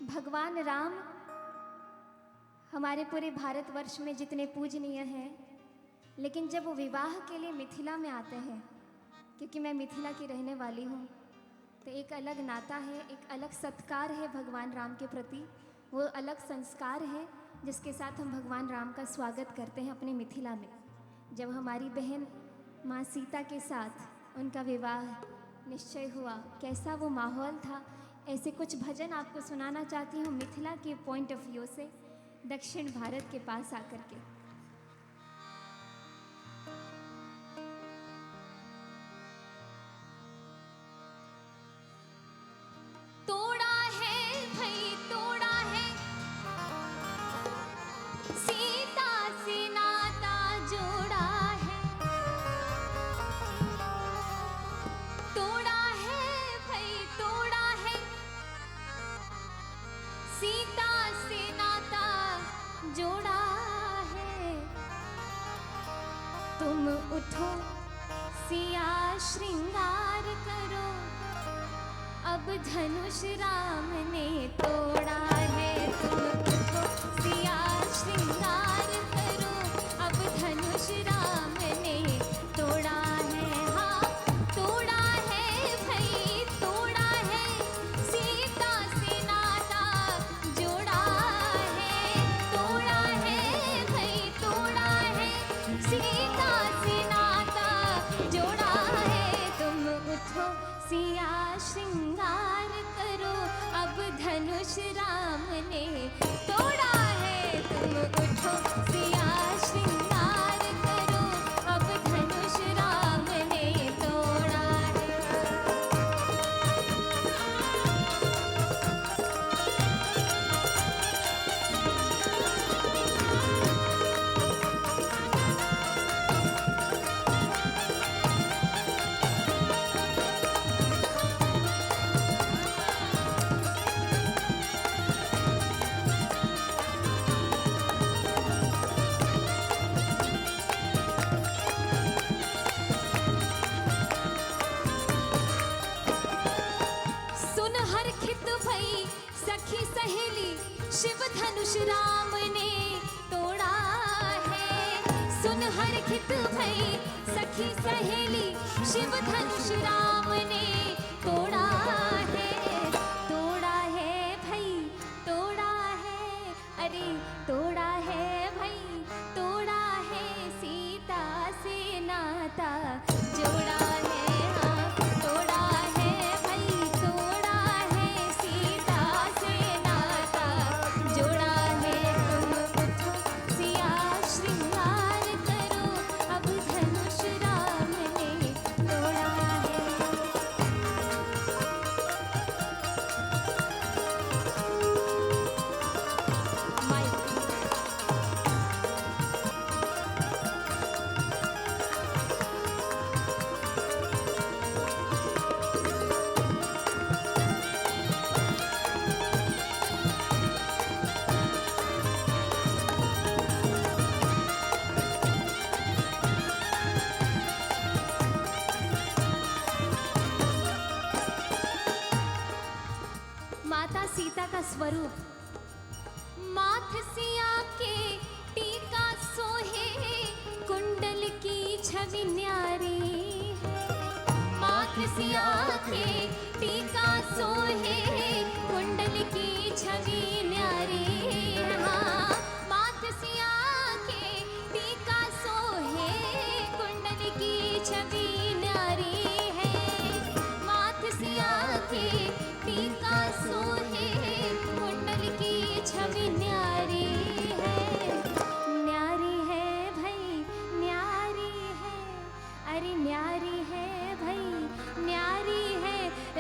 भगवान राम हमारे पूरे भारतवर्ष में जितने पूजनीय हैं, लेकिन जब वो विवाह के लिए मिथिला में आते हैं, क्योंकि मैं मिथिला की रहने वाली हूँ, तो एक अलग नाता है, एक अलग सत्कार है भगवान राम के प्रति। वो अलग संस्कार है जिसके साथ हम भगवान राम का स्वागत करते हैं अपने मिथिला में। जब हमारी बहन माँ सीता के साथ उनका विवाह निश्चय हुआ, कैसा वो माहौल था, ऐसे कुछ भजन आपको सुनाना चाहती हूँ मिथिला के पॉइंट ऑफ व्यू से, दक्षिण भारत के पास आकर के। तोड़ा है भाई तोड़ा है, सीता से नाता जोड़ा है। तोड़ा है भाई तोड़ा है, सीता से नाता जोड़ा है। तुम उठो सिया श्रृंगार करो, अब धनुष राम ने तोड़ा है। तुम उठो सिया श्रृंगार करो, अब धनुष राम ने तोड़ा है। हाँ तोड़ा है भाई तोड़ा है, सीता से नाता जोड़ा है। तोड़ा है भाई तोड़ा है, सीता से नाता जोड़ा है। तुम उठो सिया श्रृंगार करो, अब धनुष राम ने तोड़ा है। तुम उठो सिया श्रृंगार करो, अब धनुष राम ने तोड़ा है। सुन हर खित भई सखी सहेली, शिव धनुष राम ने तोड़ा है। सुन हर खित भई सखी सहेली, शिव धनुष राम ने तोड़ा है। तोड़ा है भाई तोड़ा है, अरे तोड़ा है भाई तोड़ा है, सीता से नाता जोड़ा है। हाँ तोड़ा है भाई तोड़ा है, सीता से नाता जोड़ा है। तुम उठो सिया श्रृंगार करो, अब धनुष राम ने तोड़ा है। माइक माता सीता का स्वरूप, माथ सिया के टीका सोहे, कुंडल की छवि न्यारी है। माथ सिया के टीका सोहे, कुंडल की छवि न्यारी है। हाँ माथ सिया के टीका सोहे, कुंडल की छवि न्यारी है। माथ सिया के टीका सोहे, कुंडल की छवि न्यारी है। न्यारी है भाई न्यारी है, अरे न्यारी है भाई न्यारी है,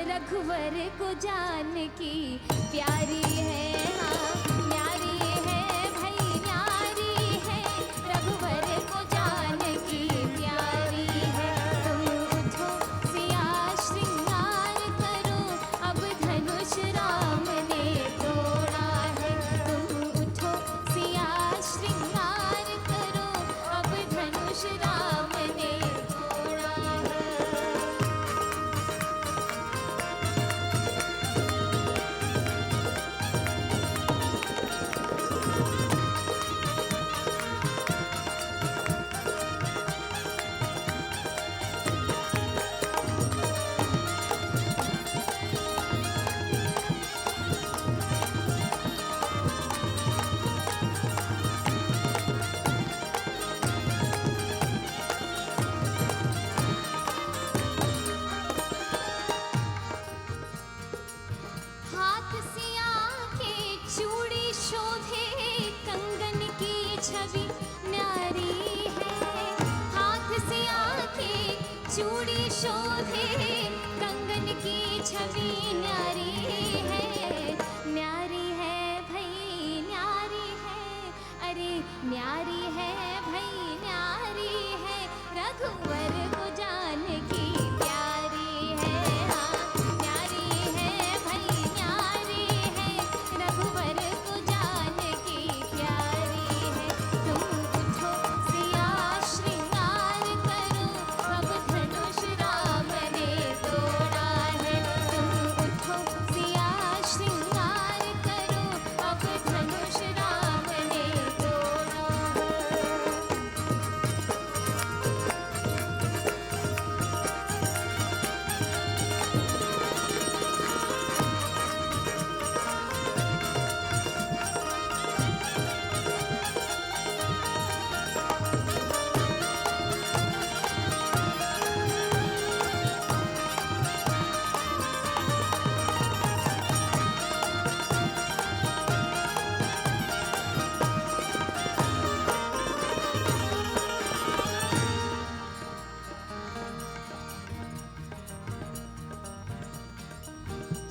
रघुवर को जान की प्यारी है। हाँ न्यारी है भाई न्यारी है, रघुवर को जान की प्यारी है। तुम उठो सिया श्रृंगार करो, अब धनुष राम ने तोड़ा है। तुम उठो सिया श्रृंगार करो, अब धनुष राम ने तोड़ा है। सिया के चूड़ी शोभे, कंगन की छवि न्यारी है। हाथ सिया के चूड़ी शोभे, कंगन की छवि न्यारी है। न्यारी है भई न्यारी है, अरे न्यारी है भई न्यारी है, रघुवर को जानकी प्यारी है। हाँ न्यारी है भई न्यारी है, रघुवर को जानकी प्यारी है। तुम उठो सिया श्रृंगार करो, अब धनुष राम ने तोड़ा है। तुम उठो सिया श्रृंगार करो, अब धनुष राम ने तोड़ा है।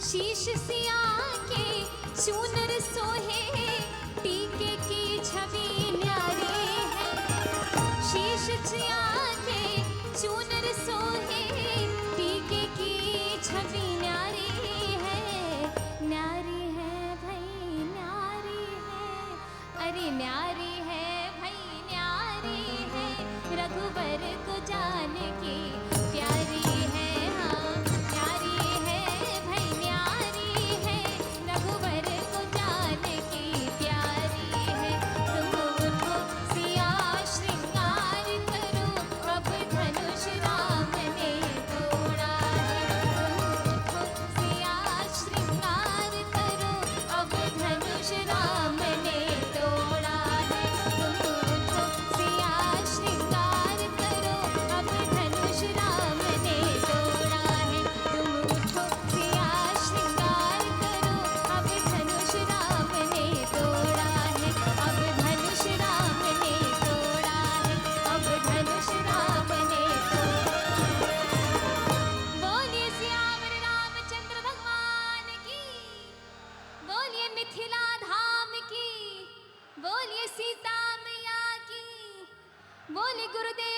शीश सिया के चूनर सोहे, टीके की छवि न्यारी है। शीश सिया के चूनर सोहे, टीके की छवि न्यारी है। न्यारी है भई न्यारी है, अरे न्यारी है भई न्यारी है, रघुवर को जानकी प्यारी है। हाँ न्यारी है भई न्यारी है, रघुवर को जानकी प्यारी है। तुम उठो सिया श्रृंगार करो, अब धनुष राम ने तोड़ा है। तुम उठो सिया श्रृंगार करो, अब धनुष राम ने तोड़ा है। तुम उठो सिया श्रृंगार करो, अब धनुष राम ने तोड़ा है। तुम उठो सिया श्रृंगार करो, अब धनुष राम ने तोड़ा है। अब धनुष राम ने तोड़ा है, अब धनुष राम ने तोड़ा है। बोलिए सियावर रामचंद्र भगवान की, बोलिए मिथिला धाम की, बोलिए सीता मैया की, बोलिए गुरुदेव